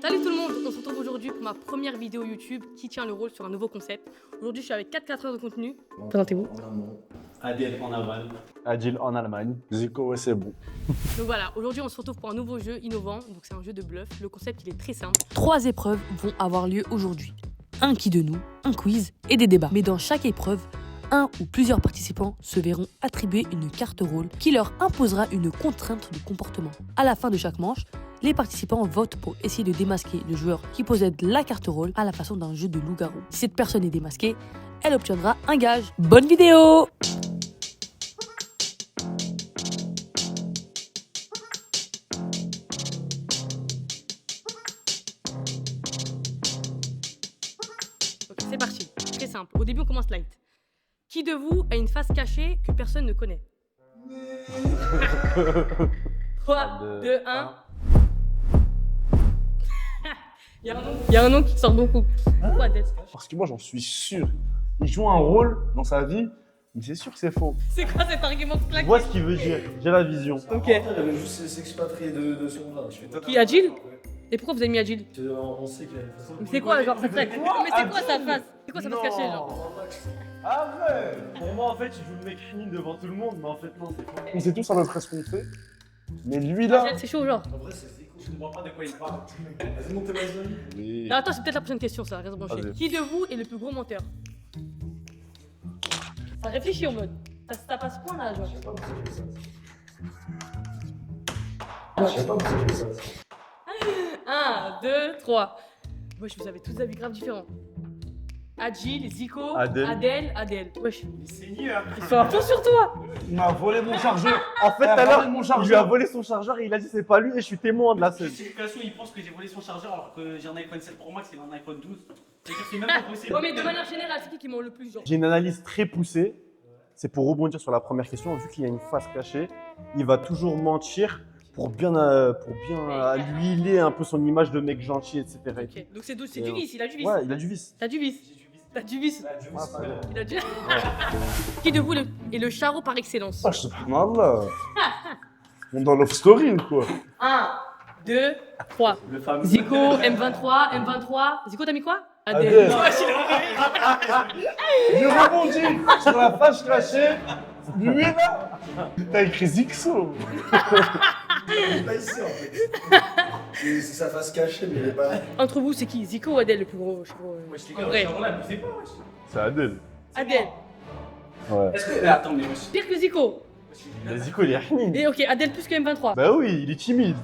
Salut tout le monde, on se retrouve aujourd'hui pour ma première vidéo YouTube qui tient le rôle sur un nouveau concept. Aujourd'hui je suis avec 4 heures de contenu. Présentez-vous. Adèle en Allemagne. Adil en Allemagne. Zico, ouais, c'est bon. Donc voilà, aujourd'hui on se retrouve pour un nouveau jeu innovant, donc c'est un jeu de bluff. Le concept il est très simple. 3 épreuves vont avoir lieu aujourd'hui. Un qui de nous, un quiz et des débats. Mais dans chaque épreuve, un ou plusieurs participants se verront attribuer une carte rôle qui leur imposera une contrainte de comportement. À la fin de chaque manche, les participants votent pour essayer de démasquer le joueur qui possède la carte rôle à la façon d'un jeu de loup-garou. Si cette personne est démasquée, elle obtiendra un gage. Bonne vidéo! Ok, c'est parti. Très simple. Au début, on commence light. Qui de vous a une face cachée que personne ne connaît? 3, 2, 1. Il y a un nom qui sort beaucoup. Pourquoi Adèle? Parce que moi, j'en suis sûr. Il joue un rôle dans sa vie, mais c'est sûr que c'est faux. C'est quoi cet argument Je claqué? vois ce qu'il veut dire. J'ai la vision. Ok. Elle veut juste s'expatrier de son là. Qui, Adil? Et pourquoi vous avez mis Adil? On sait qu'il a une façon. Mais c'est quoi, genre, ça fait... Mais c'est quoi sa face? C'est quoi sa face cachée, genre? Ah ouais. Pour moi, en fait, il joue le mec clean devant tout le monde, mais en fait, non, c'est faux. On sait tous à peu près ce qu'on fait. Mais lui, là... C'est chaud, genre. En vrai, c'est Zico. Je comprends pas de quoi il parle. Vas-y, montez ma zone. Oui. Non, attends, c'est peut-être la prochaine question, ça. Reste branché. Vas-y. Qui de vous est le plus gros menteur? Ça réfléchit en mode. Ça passe point là, genre. Je sais pas où c'est ça. 1, 2, 3. Wesh, vous avez tous des avis grave différents. Adil, Zico, Adèle. Adèle. Wesh, Seigneur. il fait un peu sur toi. Il m'a volé mon chargeur. En fait, tout à l'heure, il lui a volé son chargeur et il a dit c'est pas lui et je suis témoin de la scène. Justification, il pense que j'ai volé son chargeur alors que j'ai un iPhone 7 Pro Max et un iPhone 12. C'est même pas possible. Ouais, mais de manière générale, c'est qui ment le plus, genre? J'ai une analyse très poussée. C'est pour rebondir sur la première question. Vu qu'il y a une face cachée, il va toujours mentir pour bien huiler un peu son image de mec gentil, etc. Ok, donc c'est du vice, il a du vice. Ouais, il a du vice. T'as du vice. T'as du vice. Ouais, Il a du... Qui de vous est le charreau par excellence? Ah, subhanallah. On est dans Love Story ou quoi? 1, 2, 3. Le fameux. Zico, M23, M23. Zico, t'as mis quoi? Adèle. Ouais, Je rebondis sur la face cachée. Lui là, t'as écrit Zixo. Il est pas ici en fait. C'est sa face cachée, mais il est pas. Entre vous, c'est qui? Zico ou Adèle le plus gros charreau? Wesh, les En gars, vrai. le charron là, abusez pas, wesh. C'est Adèle. Adèle. Ouais. Est-ce que. Attends, mais wesh. Pire que Zico. Mais Zico, il est rien. Et ok, Adèle plus que M23. Bah oui, il est timide.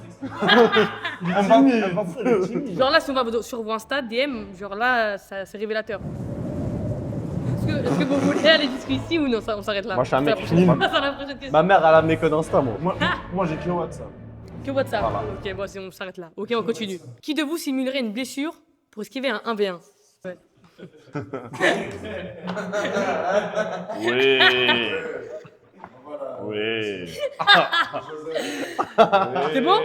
Il est timide. Genre là, si on va sur vos Insta, DM, genre là, c'est révélateur. Est-ce que vous voulez aller jusqu'ici ou non? On s'arrête là. Moi, je suis un mec C'est clean. la prochaine question. Ma mère, elle a mes codes Insta, moi. Moi, j'ai que WhatsApp. Que WhatsApp. Voilà. Ok, bon, on s'arrête là. Ok, on continue. Qui de vous simulerait une blessure pour esquiver un 1v1? Ouais. Oui. Voilà. Oui. C'est bon?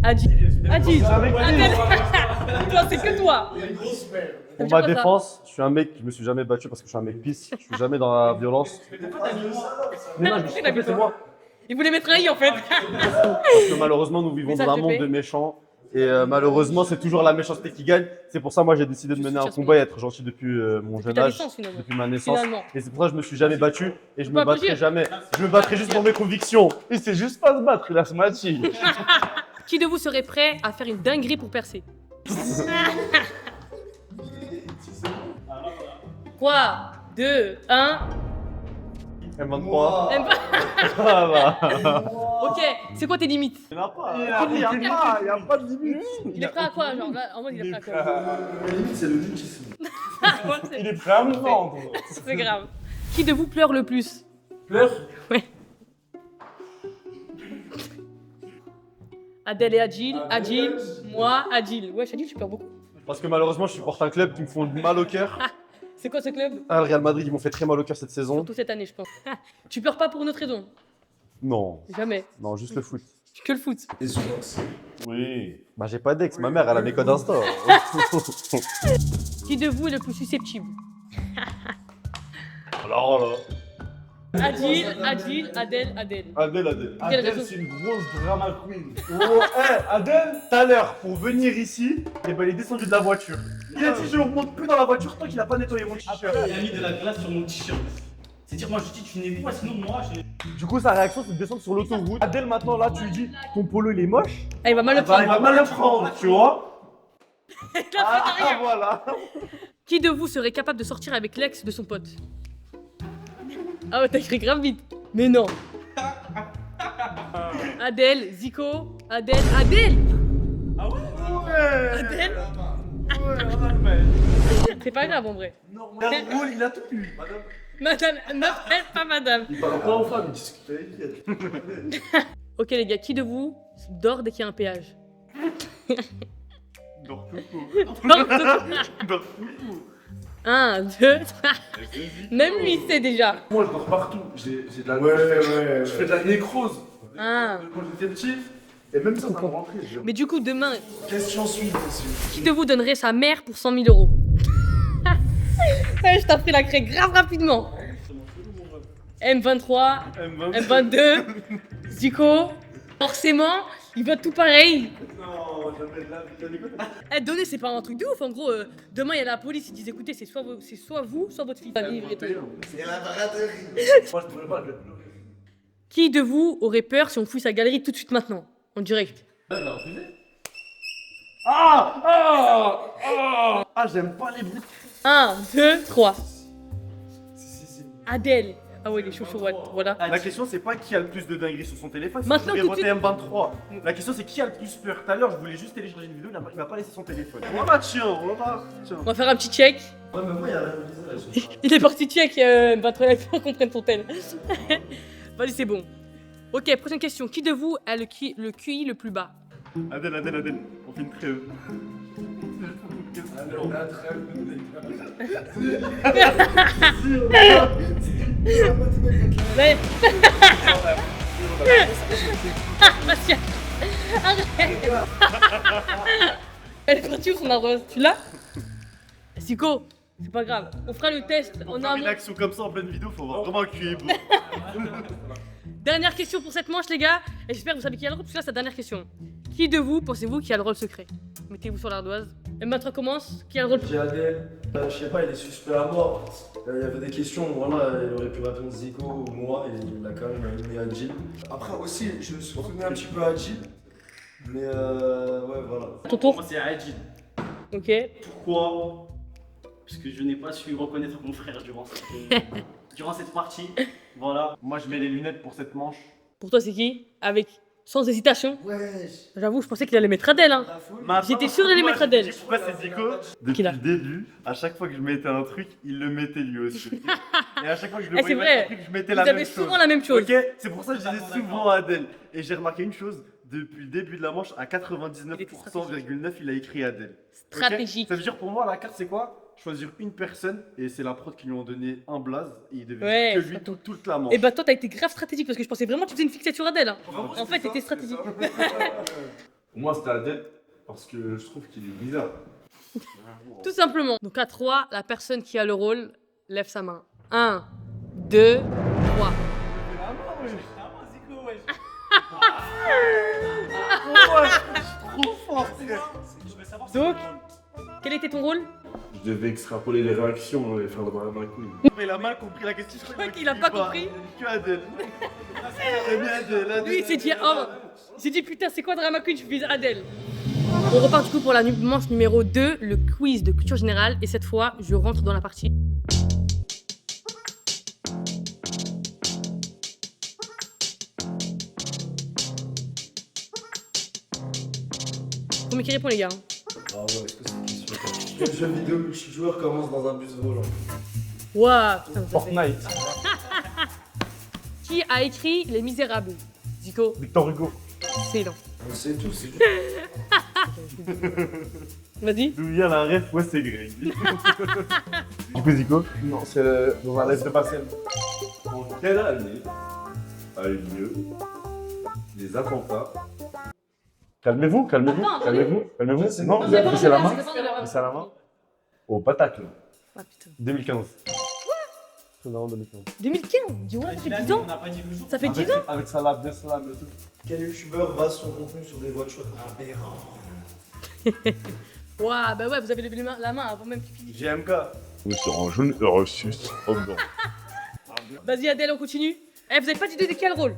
Adil. Adil. Avec qui? Adèle. Toi, c'est que toi. Il a une grosse merde. Pour Ça veut ma dire quoi, ça? défense, je suis un mec, je me suis jamais battu parce que je suis un mec pisse. Je suis jamais dans la violence. Mais non, c'est moi. Il voulait mettre un i en fait. Parce que malheureusement, nous vivons Mais ça dans un te monde fait. de méchants. Et malheureusement, c'est toujours la méchanceté qui gagne. C'est pour ça, moi, j'ai décidé de mener un combat et être gentil depuis mon jeune ta âge, naissance, finalement. depuis ma naissance. Finalement. Et c'est pour ça que je me suis jamais battu et je peux me battrai applaudir. jamais. Je me battrai juste pour mes convictions. Il sait juste pas se battre, il a ce machi. Qui de vous serait prêt à faire une dinguerie pour percer? 3, 2, 1. M23. Même pas. Ah bah. Ok, c'est quoi tes limites? Il n'y en a pas. Il y a pas de limite. Il est prêt à quoi? Genre là, en mode il est prêt à quoi? La limite, c'est le mutisme. Ouais, c'est- Il est prêt à me vendre. C'est grave. Qui de vous pleure le plus? Pleure. Ouais. Adèle et Adil, Adil, moi, Adil. Wesh, Adil, tu pleures beaucoup. Parce que malheureusement, je supporte un club qui me font mal au cœur. C'est quoi ce club? Ah, le Real Madrid, ils m'ont fait très mal au cœur cette saison. Surtout cette année, je pense. Tu pleures pas pour une autre raison? Non, Jamais. non, juste le foot. Que le foot. Et souvent, Oui. Bah, j'ai pas d'ex, ma mère, elle a mes codes Insta. Qui de vous est le plus susceptible? Alors là. Adil, Adèle. Adèle. Quelle raison? C'est une grosse drama queen. Oh, Adèle, tout à l'heure, pour venir ici, eh ben, il est descendu de la voiture. Il a dit je ne remonte plus dans la voiture tant qu'il a pas nettoyé mon t-shirt. Il a mis de la glace sur mon t-shirt. C'est-à-dire, moi je dis tu n'es pas, sinon moi je. Du coup, sa réaction, c'est de descendre sur l'autoroute. Adèle, maintenant, là, tu lui dis ton polo, il est moche. Ah, il va mal le Bah, il prendre. va mal le prendre, tu vois. rien. Voilà. Qui de vous serait capable de sortir avec l'ex de son pote? Ah ouais, t'as écrit grave vite. Mais non. Adèle, Zico, Adèle. Ah ouais? Adèle. C'est pas grave en vrai. Normal, il a tout eu. Madame, n'appelle pas madame. Il parle pas aux femmes, il discute avec elle. Ok les gars, qui de vous dort dès qu'il y a un péage? Dors coucou. Dors. Dors coucou. 1, 2, 3. Même lui il sait déjà. Moi, je dors partout. J'ai de la. Ouais. Je fais de la nécrose. Ah. Quand j'étais petit, Et même ça, ça me rentrer. Mais du coup, demain, Question suivante. qui de vous donnerait sa mère pour 100 000 euros? Je t'ai pris la craie grave rapidement. M23, M22, Zico, forcément, il vote tout pareil. Non, jamais de la vie. Donner, c'est pas un truc de ouf. En gros, demain, il y a la police, ils disent écoutez, c'est soit vous, soit votre fille. Vivre et tout. C'est la braderie. moi, je pourrais pas. Qui de vous aurait peur si on fouille sa galerie tout de suite maintenant, en direct? Ah, j'aime pas les bruits. 1, 2, 3. Adèle. Ah ouais, les chauds voilà. La question, c'est pas qui a le plus de dingueries sur son téléphone. Maintenant, c'est tout de voté M23. La question, c'est qui a le plus peur. Tout à l'heure, je voulais juste télécharger une vidéo, il m'a pas laissé son téléphone. Voilà, tiens. On va faire un petit check. Ouais, mais moi, il y a rien de bizarre. Il est parti check, il faut qu'on prenne ton tel. Vas-y, c'est bon. Ok, prochaine question. Qui de vous a le QI le plus bas? Adèle, on fait une trêve. Alors, on a très Ouais. Bastien. Arrête. Elle est partie où son arrose? Tu l'as? Zico, c'est pas grave. On fera le test en Une amont. action comme ça en pleine vidéo, faut voir vraiment un QI beau. Dernière question pour cette manche, les gars. Et j'espère que vous savez qui a le rôle, parce que là, c'est la dernière question. Qui de vous pensez-vous qui a le rôle secret? Mettez-vous sur l'ardoise. Et maintenant, commence. Qui a le rôle? J'ai Adèle. Je sais pas, il est suspect à mort. Il y avait des questions, voilà, il aurait pu répondre Zico ou moi, et il a quand même mis Adil. Après aussi, je soutenais un petit peu Adil. Mais ouais, voilà. Ton tour. Moi c'est Adil. Ok. Pourquoi? Parce que je n'ai pas su reconnaître mon frère durant cette partie. Voilà. Moi, je mets les lunettes pour cette manche. Pour toi, c'est qui? Avec. Sans hésitation. Wesh. J'avoue, je pensais qu'il allait mettre Adèle. Hein. J'étais sûr d'aller mettre Adèle. Pourquoi c'est Zico? Depuis Qui l'a le début, à chaque fois que je mettais un truc, il le mettait lui aussi. Et à chaque fois que je le Eh, voyais c'est mettre un vrai. truc, je mettais Vous la même avez chose. souvent la même chose. Ok, c'est pour ça que je disais souvent Adèle. Et j'ai remarqué une chose, depuis le début de la manche, à 99,9%, il a écrit Adèle. Ok. Stratégique. Ça veut dire pour moi, la carte, c'est quoi? Choisir une personne, et c'est la prod qui lui ont donné un blaze, et il devait Ouais, dire que lui c'est toute la manche. Et bah, toi, t'as été grave stratégique parce que je pensais vraiment que tu faisais une fixette sur Adèle. Hein. En fait, t'étais stratégique. Pour moi, c'était Adèle parce que je trouve qu'il est bizarre. Tout simplement. Donc, à 3, la personne qui a le rôle lève sa main. 1, 2, 3. Trop fort, frère. Je veux savoir Donc, quel était ton rôle? Je devais extrapoler les réactions et faire le drama queen. Mais il a mal compris la question. Je crois qu'il a pas compris. Que Adèle. C'est bien Adèle. Lui, il s'est dit, oh, il s'est dit, putain, c'est quoi Drama Queen? Je vise Adèle. On repart du coup pour la manche numéro 2, le quiz de culture générale. Et cette fois, je rentre dans la partie. Premier qui répond, les gars. Ah ouais, est-ce que c'est une question? Quel jeu vidéo multijoueur commence dans un bus volant? Waouh, putain, ça fait- Fortnite. Qui a écrit Les Misérables? Zico, Victor Hugo. excellent. On sait tout, c'est tout. Vas-y. D'où vient la ref? Ouais, c'est Greg. Du coup, Zico? Non, c'est dans un live de partiel. En quelle année a eu lieu les attentats? Calmez-vous. Attends, attendez. C'est Non, bon, vous avez c'est baissé la bon, main. c'est bon, c'est bon. Baissez la main. Au Bataclan. Ah putain. 2015. Non, 2015. 2015. Dis ouais, ça fait 10 ans. On n'a pas dit le jour. Ça fait 10 ans. Avec sa lave de slam et tout. Quel youtubeur base son contenu sur des voitures aberrantes? Ouah, bah ouais, vous avez levé la main avant même qu'il finisse. GMK. Oui, sur un jaune R6. Oh non. Vas-y, Adèle, on continue. Eh, vous avez pas d'idée de quel rôle?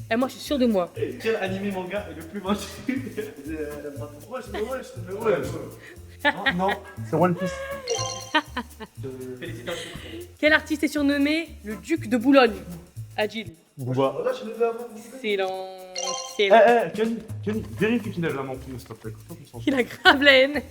Eh, moi, je suis sûr de moi. Quel animé manga est le plus vendu? Pourquoi je me ouais. Non, c'est One Piece. Félicitations. Quel artiste est surnommé le duc de Boulogne? Adil. Booba. Là, je l'ai fait avant. Excellent. Eh, Excellent. Kenny, vérifie qu'il lève la main pour nous, s'il te plaît. Il a grave la haine.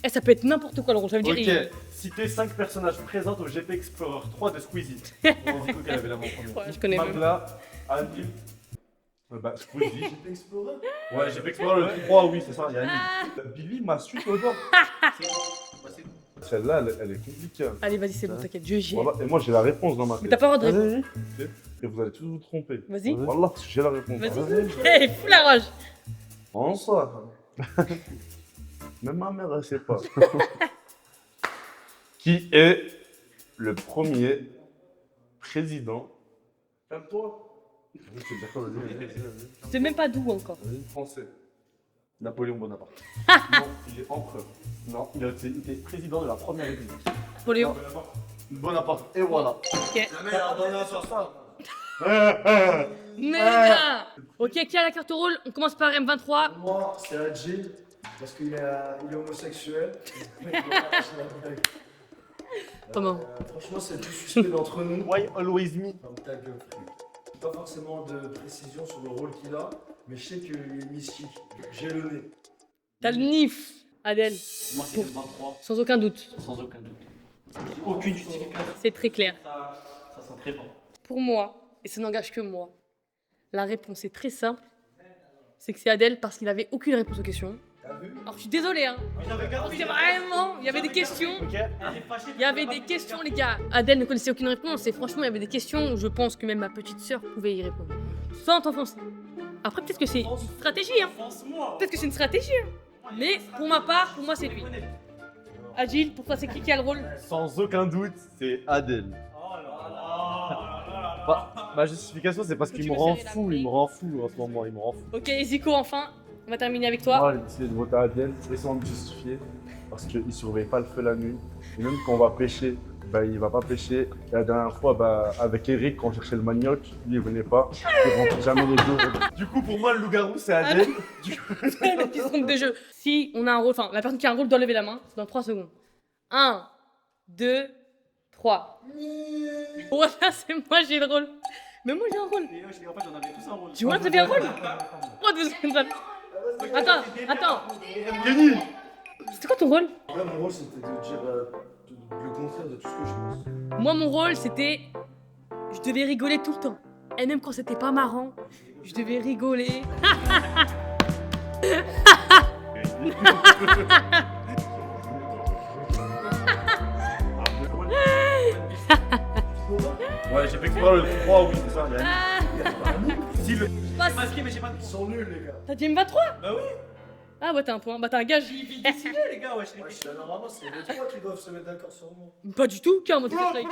Eh, ça peut être n'importe quoi le rôle, ça veut dire rien. Ok, citez 5 personnages présents au GP Explorer 3 de Squeezie. On dit qu'elle avait la main en premier. Ouais, je connais même. Magla, Anil. Bah, Squeezie. GP Explorer. Ouais, GP Explorer le 3, oui, c'est ça, il y a Anil. Billy m'a su au bord. Celle-là, elle est compliquée. Allez, vas-y, c'est bon, t'inquiète, je j'ai. Voilà. Et moi, j'ai la réponse dans ma Mais tête. t'as pas le droit de répondre. Et vous allez tous vous tromper. Vas-y. Voilà, j'ai la réponse. Vas-y. Eh, fous la rage. En ça. Même ma mère, elle sait pas. Qui est le premier président? Calme-toi. Je sais même pas d'où encore. Français. Napoléon Bonaparte. Non, il est empereur. Non, il était président de la première république. Napoléon. Bonaparte, et voilà. Ok. Merde, on a sur ça. Méga. Ok, qui a la carte au rôle? On commence par M23. Moi, c'est Adjil, parce qu'il est homosexuel. Comment? Franchement, c'est le plus suspect d'entre nous. Why always me? Comme ta gueule, frère. Pas forcément de précision sur le rôle qu'il a, mais je sais qu'il est mystique. J'ai le nez. T'as le NIF, Adèle. Moi, c'est le 23, Sans aucun doute. sans aucun doute. J'ai aucune justification. C'est très clair. Ça sent très bon. Pour moi, et ça n'engage que moi, la réponse est très simple. C'est que c'est Adèle parce qu'il avait aucune réponse aux questions. T'as vu? Alors je suis désolé, hein. Parce que vraiment, il y avait des questions. Il y avait des questions, les gars. Adèle ne connaissait aucune réponse et franchement, il y avait des questions où je pense que même ma petite sœur pouvait y répondre. Sans t'enfoncer. Après, peut-être que c'est une stratégie, hein. Pense-moi. Peut-être que c'est une stratégie, hein. Mais pour ma part, pour moi, c'est lui. Agile, pour toi, c'est qui a le rôle? Sans aucun doute, c'est Adèle. Oh là là. Bah, ma justification, c'est parce Tu qu'il veux me rend serrer la fou, main? il me rend fou en ce moment, il me rend fou. Ok, Zico, enfin, on va terminer avec toi. Moi, j'ai décidé de voter à Adèle, et sans me justifier, parce qu'il ne surveille pas le feu la nuit. Et même quand on va pêcher, bah, il va pas pêcher. Et la dernière fois, bah, avec Eric, quand on cherchait le manioc, lui, il venait pas. Il rentrait jamais les deux. Du coup, pour moi, le loup-garou, c'est Adèle. Le petit trompe de jeu. Si on a un rôle, enfin, la personne qui a un rôle doit lever la main, c'est dans 3 secondes. 1, 2, 3. Ouais, c'est moi, j'ai le rôle. Mais moi, j'ai un rôle. Et en fait, on avait tous un rôle. Tu vois, t'avais un rôle? Oh, 2 secondes. Attends. Kenny. C'était quoi ton rôle? Là, mon rôle, c'était de dire le contraire de tout ce que je pense. Moi, mon rôle, c'était. Je devais rigoler tout le temps. Et même quand c'était pas marrant, je devais rigoler. Ouais, j'ai fait explorer le 3, oui, c'est ça. Il y a Si le. Passe. Masqué, mais j'ai pas de Ils sont nuls, les gars. T'as dit M23? Bah oui. Ah ouais, t'as un point. Bah, t'as un gage. Décidez, les gars, ouais. Ouais, je suis là, normalement, c'est les trois qui doivent se mettre d'accord sur moi. Pas du tout, car moi, tu fais strike.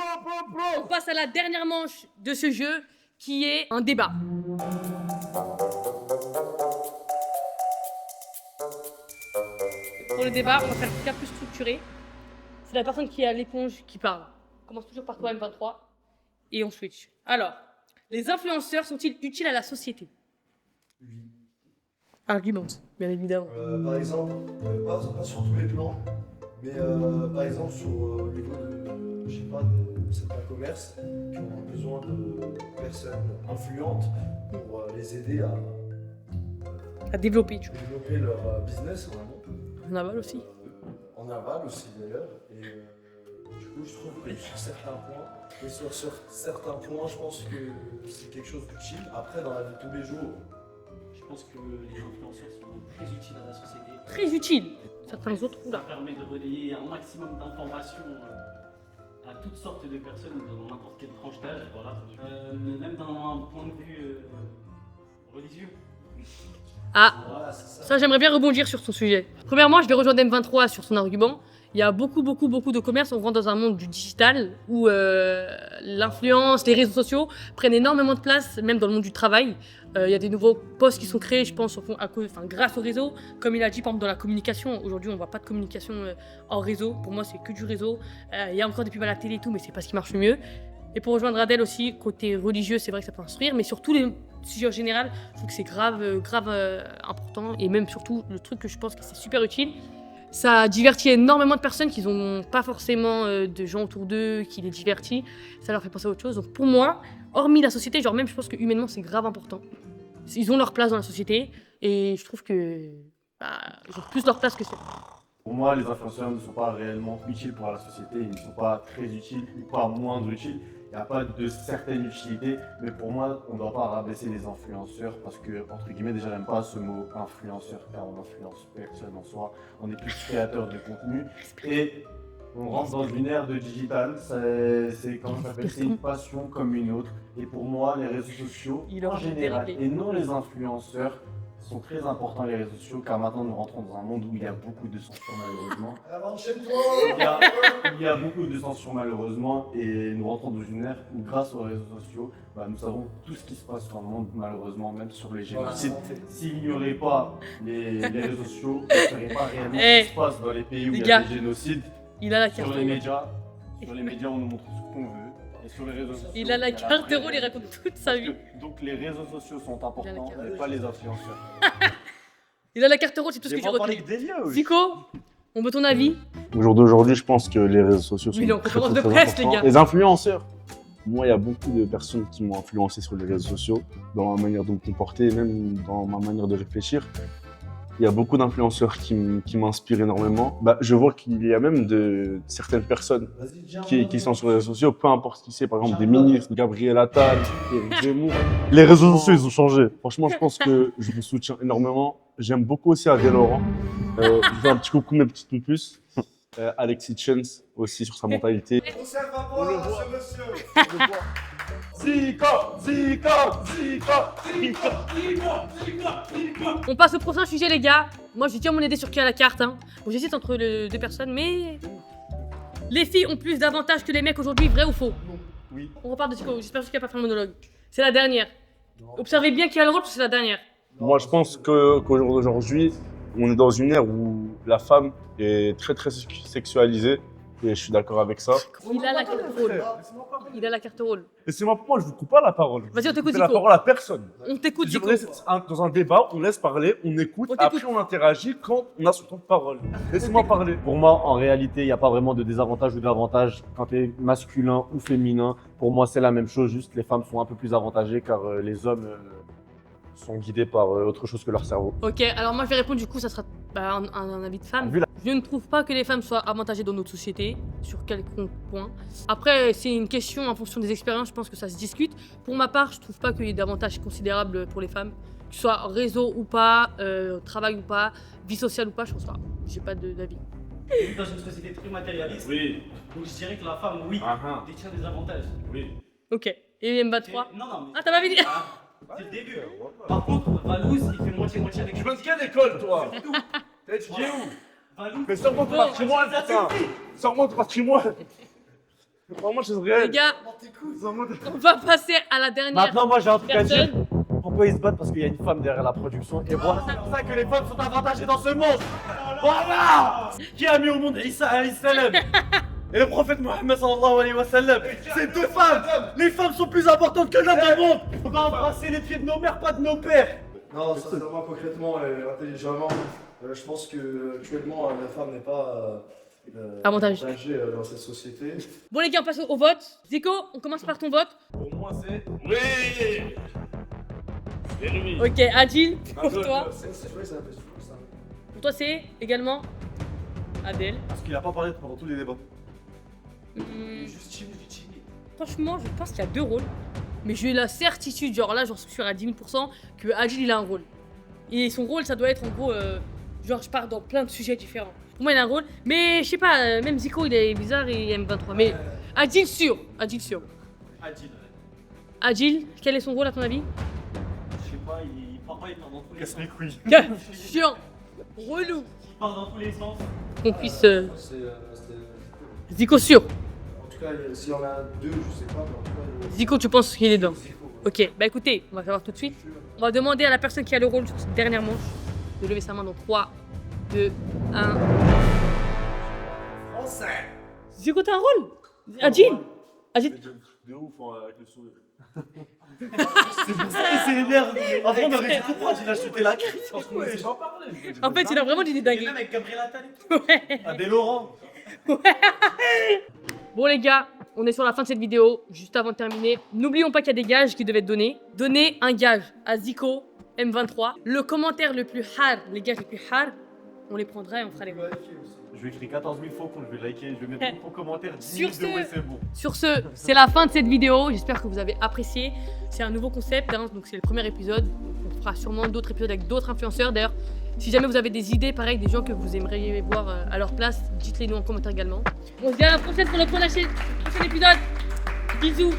On passe à la dernière manche de ce jeu qui est un débat. Pour le débat, on va faire un cas plus structuré. C'est la personne qui est à l'éponge qui parle. On commence toujours par toi, M23, et on switch. Alors, les influenceurs sont-ils utiles à la société? Oui. Argumente, bien évidemment. Par exemple, pas sur tous les plans, mais par exemple au niveau de, je sais pas, de certains commerces qui ont besoin de personnes influentes pour les aider À développer, tu développer leur business en amont. vois. En aval aussi. En aval aussi d'ailleurs. Et du coup, je trouve que sur certains points, et sur certains points, je pense que c'est quelque chose d'utile. Après, dans la vie de tous les jours, Je pense que les influenceurs sont très utiles à la société. Très utile. Certains autres, Ça oula. permet de relayer un maximum d'informations à toutes sortes de personnes dans n'importe quelle tranche d'âge. Voilà. Même d'un point de vue religieux. Ah, voilà, c'est ça. ça, j'aimerais bien rebondir sur son sujet. Premièrement, je vais rejoindre M23 sur son argument. Il y a beaucoup de commerces. On rentre dans un monde du digital où l'influence, les réseaux sociaux prennent énormément de place, même dans le monde du travail. Il y a des nouveaux postes qui sont créés, je pense, grâce au réseau. Comme il a dit, par exemple, dans la communication, aujourd'hui, on ne voit pas de communication hors réseau. Pour moi, c'est que du réseau. Il y a encore des pubs à la télé et tout, mais c'est pas ce qui marche le mieux. Et pour rejoindre Adèle aussi, côté religieux, c'est vrai que ça peut instruire, mais sur tous les sujets en général, je trouve que c'est grave important. Et même surtout, le truc que je pense que c'est super utile, ça divertit énormément de personnes qui n'ont pas forcément de gens autour d'eux qui les divertit. Ça leur fait penser à autre chose. Donc pour moi, hormis la société, genre même je pense que humainement c'est grave important. Ils ont leur place dans la société et je trouve que ils ont plus leur place que ça. Pour moi, les influenceurs ne sont pas réellement utiles pour la société, ils ne sont pas très utiles ou pas moindre utiles. Il n'y a pas de certaine utilité, mais pour moi, on ne doit pas rabaisser les influenceurs parce que, entre guillemets, déjà, j'aime pas ce mot influenceur car on n'influence personne en soi. On est plus créateur de contenu et on rentre dans une ère de digital. C'est une passion comme une autre. Et pour moi, les réseaux sociaux, en général, et non les influenceurs, sont très importants les réseaux sociaux car maintenant nous rentrons dans un monde où il y a beaucoup de censure malheureusement. Il y a beaucoup de censure malheureusement et nous rentrons dans une ère où grâce aux réseaux sociaux, nous savons tout ce qui se passe dans le monde malheureusement, même sur les génocides. S'il n'y aurait pas les réseaux sociaux, on ne saurait pas réellement ce qui se passe dans les pays où il y a des génocides. Il a la carte. Sur les médias, on nous montre ce qu'on veut. Et sur les réseaux sociaux, il a la carte rôle, il raconte toute sa vie. Donc les réseaux sociaux sont importants, mais pas les influenceurs. Il a la carte rôle, c'est tout ce que j'ai retenu. Zico, on veut ton avis? Au jour d'aujourd'hui, je pense que les réseaux sociaux sont Oui, on très, commence très, de très presse, les importants. gars. Les influenceurs. Moi, il y a beaucoup de personnes qui m'ont influencé sur les réseaux sociaux, dans ma manière de me comporter, même dans ma manière de réfléchir. Il y a beaucoup d'influenceurs qui m'inspirent énormément. Je vois qu'il y a même certaines personnes qui sont sur les réseaux sociaux, peu importe ce qui c'est, par exemple des ministres, Gabriel Attal, Éric Zemmour. Les réseaux sociaux, ils ont changé. Franchement, je pense que je vous soutiens énormément. J'aime beaucoup aussi Adèle Laurent. Je fais un petit coucou, mes petites poupuces. Alexis Chance aussi sur sa mentalité. On le voit, ce monsieur. On passe au prochain sujet, les gars. Moi, je tiens mon idée sur qui a la carte. Bon, j'hésite entre les deux personnes, mais les filles ont plus d'avantages que les mecs aujourd'hui, vrai ou faux? Oui. On repart de Zico. J'espère qu'il n'a pas fait un monologue. C'est la dernière. Observez bien qui a le rôle, parce que c'est la dernière. Moi, je pense qu'au jour d'aujourd'hui, on est dans une ère où la femme est très très sexualisée et je suis d'accord avec ça. Il a la carte rôle. Il a la carte rôle. Laissez-moi, pourquoi je vous coupe pas la parole? Vas-y, on t'écoute, la Zico. parole à personne. On t'écoute, Zico. Dans un débat, on laisse parler, on écoute, On après t'écoute. on interagit quand on a son temps de parole. Laissez-moi parler. Pour moi, en réalité, il n'y a pas vraiment de désavantage ou d'avantage quand tu es masculin ou féminin. Pour moi, c'est la même chose, juste les femmes sont un peu plus avantagées car les hommes sont guidés par autre chose que leur cerveau. Ok, alors moi je vais répondre, du coup, ça sera un avis de femme. Vu la- Je ne trouve pas que les femmes soient avantagées dans notre société, sur quelconque point. Après, c'est une question en fonction des expériences, je pense que ça se discute. Pour ma part, je trouve pas qu'il y ait d'avantages considérables pour les femmes, que ce soit réseau ou pas, travail ou pas, vie sociale ou pas, je pense pas. J'ai pas d'avis. On vit dans une société très matérialiste. Oui. Donc je dirais que la femme, oui, détient des avantages. Oui. Ok, et M23. Non, non, mais. Ah, t'as pas fini? C'est le début. Par contre, Valouz, il fait moitié-moitié avec. Tu vas de quelle école, toi? T'as étudié où? Valouz. Mais sors-moi de patrimoine, putain! Sors-moi de patrimoine! Vraiment, je suis Les réel. gars, on va passer à la dernière Maintenant, moi, j'ai un truc à dire. personne. Pourquoi ils se battent? Parce qu'il y a une femme derrière la production. Et voilà, c'est pour ça que les femmes sont avantagées dans ce monde. Voilà! Qui a mis au monde Isa alayhi salam et le prophète Mohammed sallallahu alayhi wa sallam. C'est deux femmes. Les femmes sont plus importantes que l'homme dans le monde. On va embrasser les pieds de nos mères, pas de nos pères. Non, sincèrement, concrètement et intelligemment, je pense que actuellement la femme n'est pas Avantagée. dans cette société. Bon les gars, on passe au vote. Zico, on commence par ton vote. Pour moi, c'est. Oui! C'est lui. Ok, Adil, pour toi. C'est vrai, ça fait ça. Pour toi, c'est également Adèle. Parce qu'il a pas parlé pendant tous les débats. Juste timide. Franchement, je pense qu'il y a deux rôles. Mais j'ai la certitude, genre là, j'en suis sûr à 10 000%, que Adil, il a un rôle. Et son rôle, ça doit être en gros, genre je pars dans plein de sujets différents. Pour moi, il a un rôle. Mais je sais pas, même Zico, il est bizarre et il aime 23. Mais Adil, sûr. Adil, sûr. Adil. Adil, quel est son rôle à ton avis? Je sais pas, il parle pas, il parle dans tous les Casse sens. les couilles. Chiant. relou Qui part dans tous les sens. qu'on puisse. C'était- Zico sûr. En tout cas, s'il y en a deux, je sais pas, mais en tout cas. Zico, tu penses qu'il est dedans? Zico. Ok, bah écoutez, on va savoir tout de suite. On va demander à la personne qui a le rôle sur cette dernière manche de lever sa main dans 3, 2, 1. Français. Zico, t'as un rôle? Adjil? Adjil? De ouf avec le sourire. C'est pour ça qu'il s'est énervé. Après, on aurait dû comprendre, il a jeté la crise. J'en parlais. En fait, il a vraiment dit des Et dingueries. même avec Gabriel Attal et tout. Ouais. Adé Laurent. Bon les gars, on est sur la fin de cette vidéo. Juste avant de terminer, n'oublions pas qu'il y a des gages qui devaient être donnés. Donnez un gage à Zico M23. Le commentaire le plus hard, les gages les plus hard, on les prendra et on fera les votes. Je vais écrire 14 000 fois qu'on je vais liker, je vais mettre beaucoup de commentaires, 10 Sur 000 de ce- ouais, c'est bon. Sur ce, c'est la fin de cette vidéo. J'espère que vous avez apprécié. C'est un nouveau concept, hein, donc c'est le premier épisode. On fera sûrement d'autres épisodes avec d'autres influenceurs. D'ailleurs, si jamais vous avez des idées, pareil, des gens que vous aimeriez voir à leur place, dites-les nous en commentaire également. On se dit à la prochaine pour le prochain épisode. Bisous.